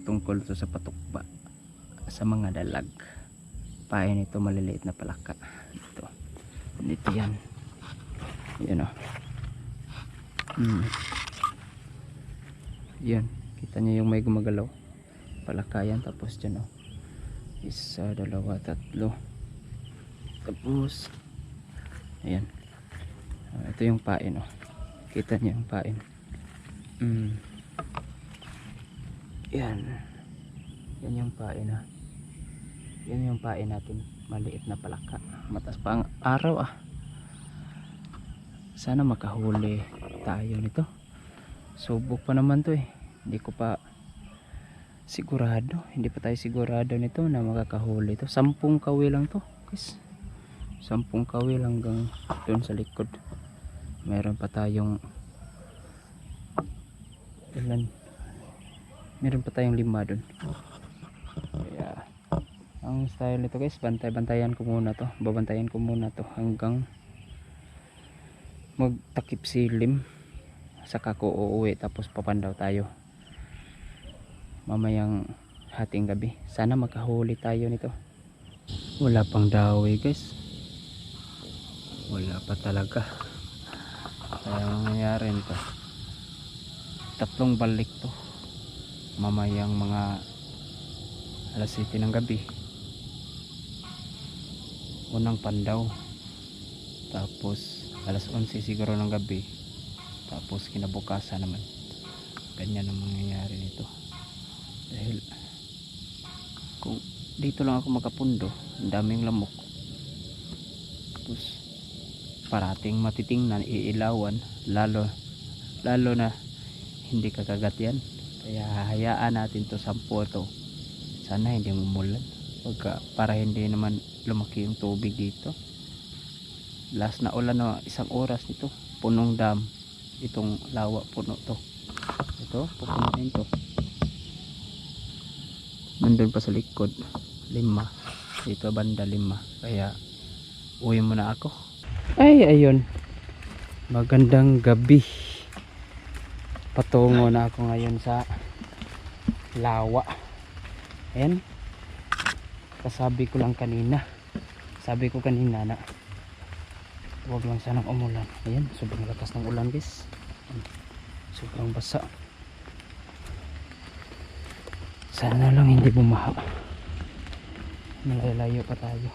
tungkol to sa patukba sa mga dalag. Pain ito maliliit na palaka. Dito yan. Yan o. Yan. Kita nyo yung may gumagalaw. Palaka yan. Tapos dyan o. Isa, dalawa, tatlo. Tapos ayan. Ito yung pain o. Kita nyo yung pain. Yan. Yan yung pain ha. Yan yung pain natin. Maliit na palaka. Matas pa ang araw ah. Sana makahuli tayo nito. Subok pa naman to eh. Hindi ko pa sigurado. Hindi pa tayo sigurado nito na makakahuli to. 10 kawil lang to guys. 10 kawil hanggang doon sa likod. Meron pa tayong ilan? Meron pa tayong 5 doon. Kaya ang style nito guys, bantay-bantayan ko muna to. Babantayan ko muna to hanggang magtakip silim. Saka ko uuwi tapos papandaw tayo mamayang hating gabi. Sana makahuli tayo nito. Wala pang dawi guys. Wala pa talaga. Kaya ang nangyari nito, 3 balik to mamayang mga alas 7 ng gabi. Unang pandaw, tapos alas 11 siguro ng gabi, tapos kinabukasan naman. Ganyan ang mangyayari nito. Dahil kung dito lang ako makapundo, ang daming lamok, tapos parating matitingnan, iilawan, lalo na hindi kakagat yan. Kaya hayaan natin to 10 to. Sana hindi mumulan para hindi naman lumaki yung tubig dito. Last na ulan na 1 oras nito, punong dam itong lawa, puno to. Ito pupunuin to. Nandun pa sa likod 5, dito banda 5. Kaya uwi muna ako. Ay ayun, magandang gabi. Patungo na ako ngayon sa lawa. Ayan, kasabi ko lang kanina, sabi ko kanina na huwag lang sanang umulan. Ayan, sobrang lakas ng ulan guys. Sobrang basa. Sana lang hindi bumaha. Malayo pa tayo.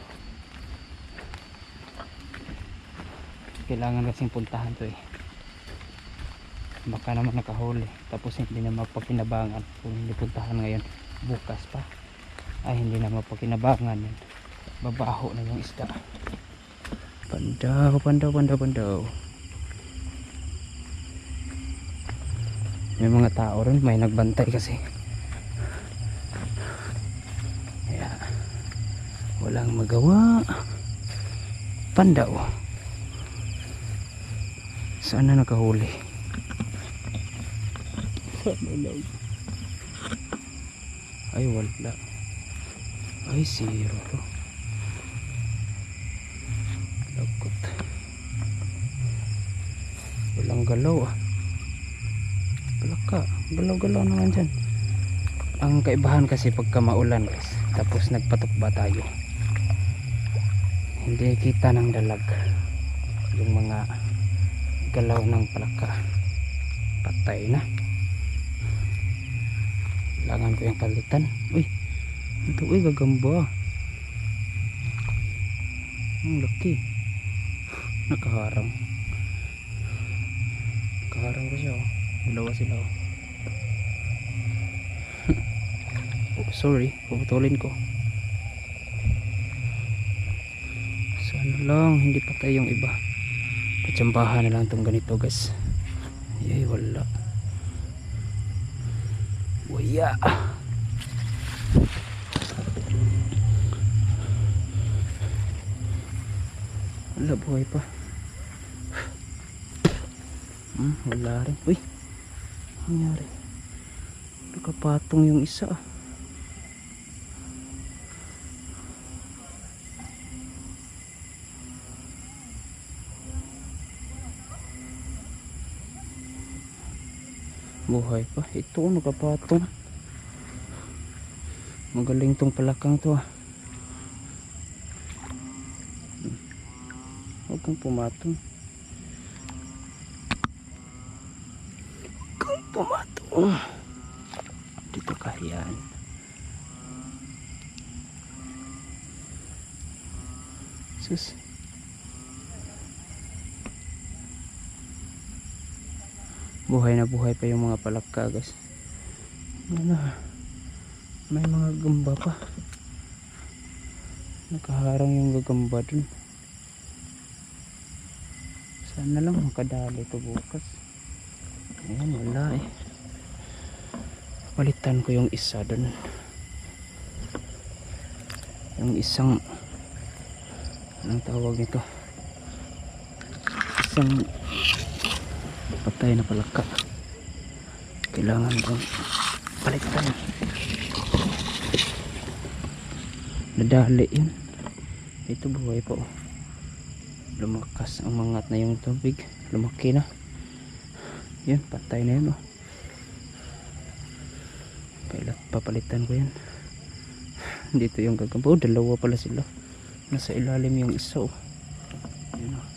Kailangan kasing puntahan to eh. Baka naman nakahuli tapos hindi na mapakinabangan kung hindi puntahan ngayon. Bukas pa ay hindi na mapakinabangan yun. Babaho na yung isda. Pandaw. May mga tao rin, may nagbantay kasi. Kaya walang magawa. Pandaw. Sana nakahuli. Ay wala. Ay zero to. Lagot. Walang galaw ah. Palaka. Galaw-galaw naman dyan. Ang kaibahan kasi pagka maulan guys, tapos nagpatukba tayo, hindi kita ng dalag yung mga galaw ng palaka. Patay na. Kailangan ko yung palitan. Uy, ito uy, gagamba. Ang laki. Nakaharang ko siya oh. Dalawa sila oh. Oh sorry, puputulin ko. Sana lang hindi patay yung iba. Patsambahan na lang itong ganito guys. Ay wala. Waya. Wala, buhay pa. Wala rin. Uy, ano nangyari? Nakapatong yung isa ah. Buhay pa. Ito nakapatong. Magaling tong palakang to ah. Huwag kang pumatong. Huwag kang pumatong. Dito ka, yan. Sus. Buhay na buhay pa yung mga palaka guys. Ano, may mga gamba pa. Nakaharang yung gagamba dun. Sana lang makadali ito bukas. Ayan, wala eh. Palitan ko yung isa dun. Yung isang, anong tawag nito? Isang patay na palaka. Kailangan kong palitan. Nadali yun. Ito buhay po. Lumakas ang mangat na yung tubig. Lumaki na. Yan, patay na yun oh. Kailan papalitan ko yan. Dito yung gagamba. Oh, dalawa pala sila. Nasa ilalim yung isa oh. Yan oh.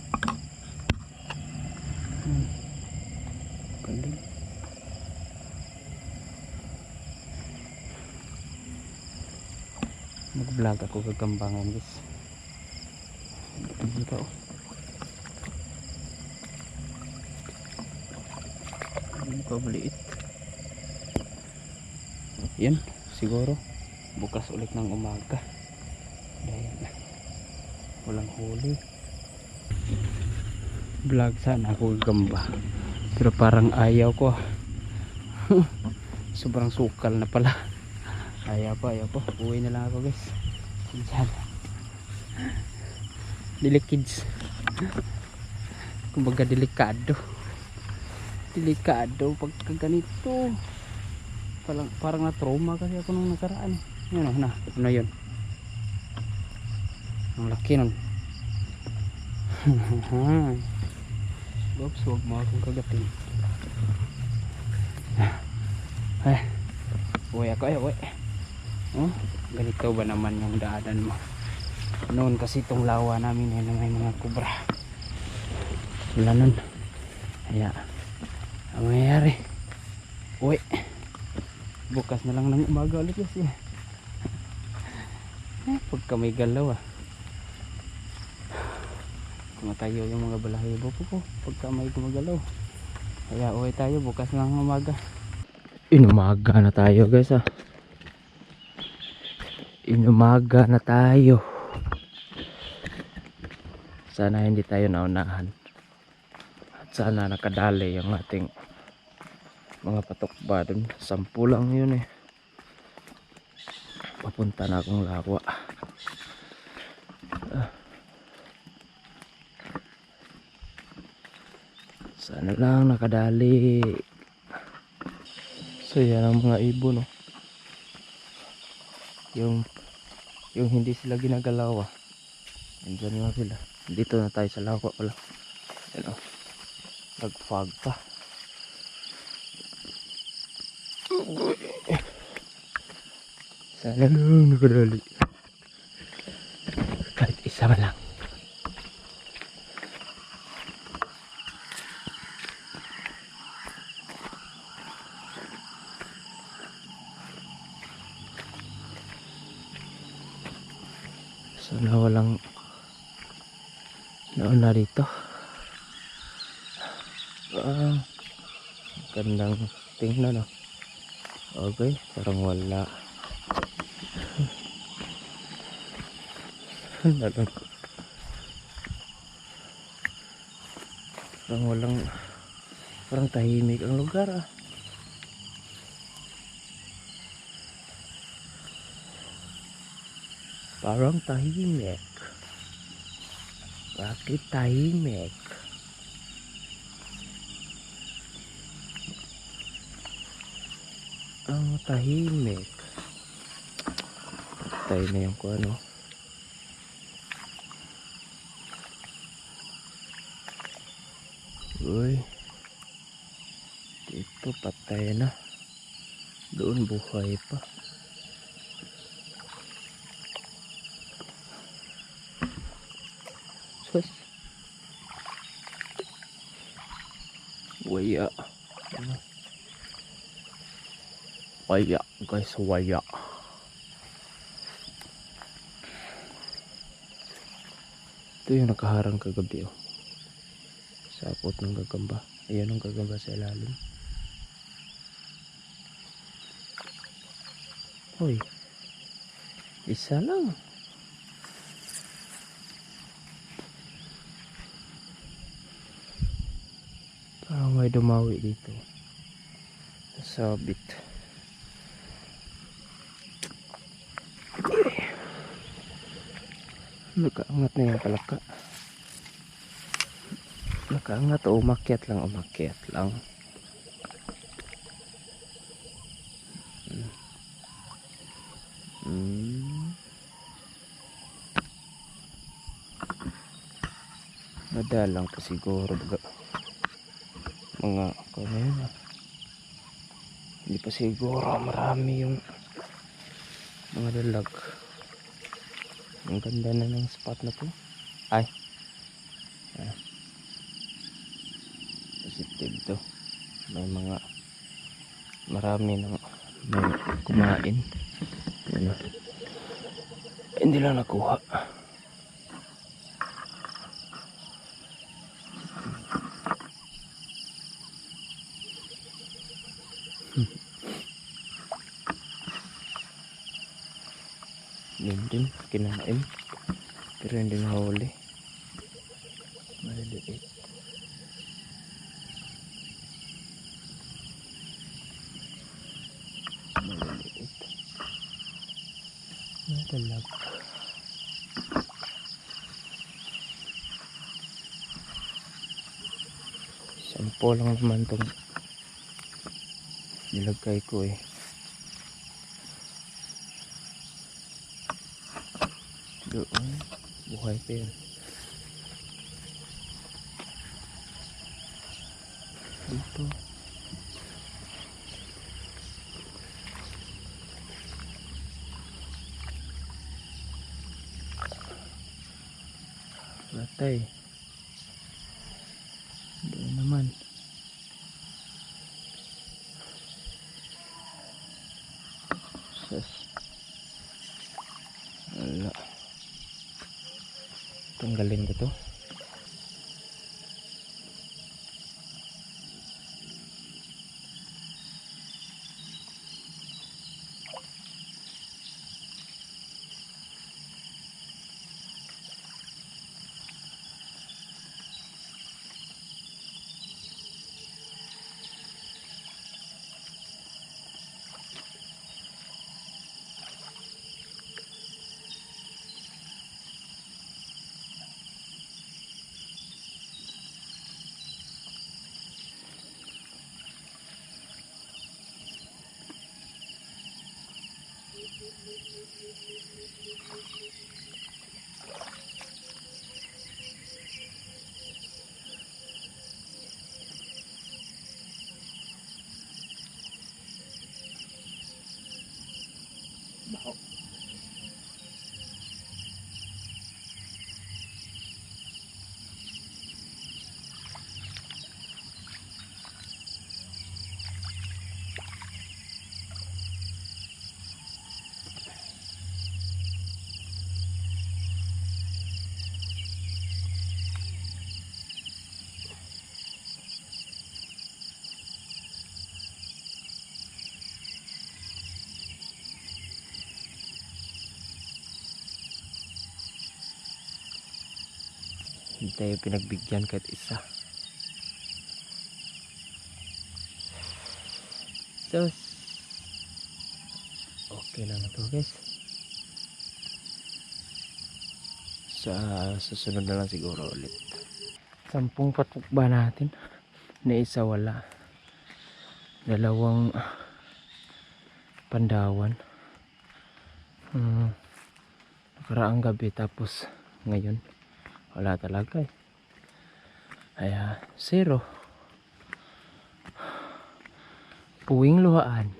Galing. Mag-vlog ako gagambangan guys. Dito oh. Ano pa maliit. Yan, siguro bukas ulit ng umaga dahil walang huli. Vlog sana ako gagamba pero parang ayaw ko. Sobrang sukal na pala. Ayaw pa. Uwi na lang ako guys. Dilikids. Kumbaga delikado pagka ganito. Parang na trauma kasi ako nung nakaraan. Yun o, ano yun? Ang laki nun. Oops, huwag mo akong kagatin. Uwi ako uwi. Oh, ganito ba naman yung daanan mo? Noon kasi itong lawa namin yan may mga kubra. Wala nun. Kaya ang mangyayari, uwi. Bukas na lang ng umaga ulit kasi pagka may galaw kumatayo yung mga balahibo po pagka may gumagalaw. Kaya uwi tayo bukas na lang ng umaga. Inumaga na tayo guys Inumaga na tayo. Sana hindi tayo naunahan at sana nakadali yung ating mga patukba dun. 10 lang yun eh. Papunta na akong lawa. Sana lang nakadali. So yan ang mga ibon no. Yung hindi sila ginagalaw Andyan nga sila. Dito na tayo sa lawa pala. Yan nagfog pa. Sana lang nakadali. Kahit isa man lang. Sana walang nauna dito. Gandang tingnan Okay, parang wala. Parang tahimik ang lugar Parang tahimik. Bakit tahimik? Ang tahimik. Patay na yung kuano. Uy. Dito patay na. Doon buhay pa. Sus. Waya. Waya guys, waya. Ito yung nakaharang kagabi oh. Sapot ng gagamba. Ayan ang gagamba sa ilalim. Hoy. Isa lang. Parang may dumawi dito. Sabit. Nakaangat na yung palaka. Nakaangat o umakyat lang, umakyat lang. Madalang pa siguro mga kanina. Hindi pa siguro marami yung mga dalag. Ang ganda na ng spot na to. Ay. Positive to. May mga marami nang may kumain. Ano? Hindi lang nakuha. Yun din, kinain. Pero hindi nahuli. Maliliit. Maliliit. Madalag. Sampo lang naman itong nilagay ko eh. Doon, buhay pa yun. Dito. Latay. Doon naman. Sus. Wala. Tanggalin ko to. Baho. Hindi tayo pinagbigyan kahit isa. So, okay lang na to guys. Sa susunod na lang siguro ulit. 10 patok ba natin? Na isa wala. 2 pandawan. Nakaraang gabi tapos ngayon wala talaga eh. Kaya 0. Puwing luhaan.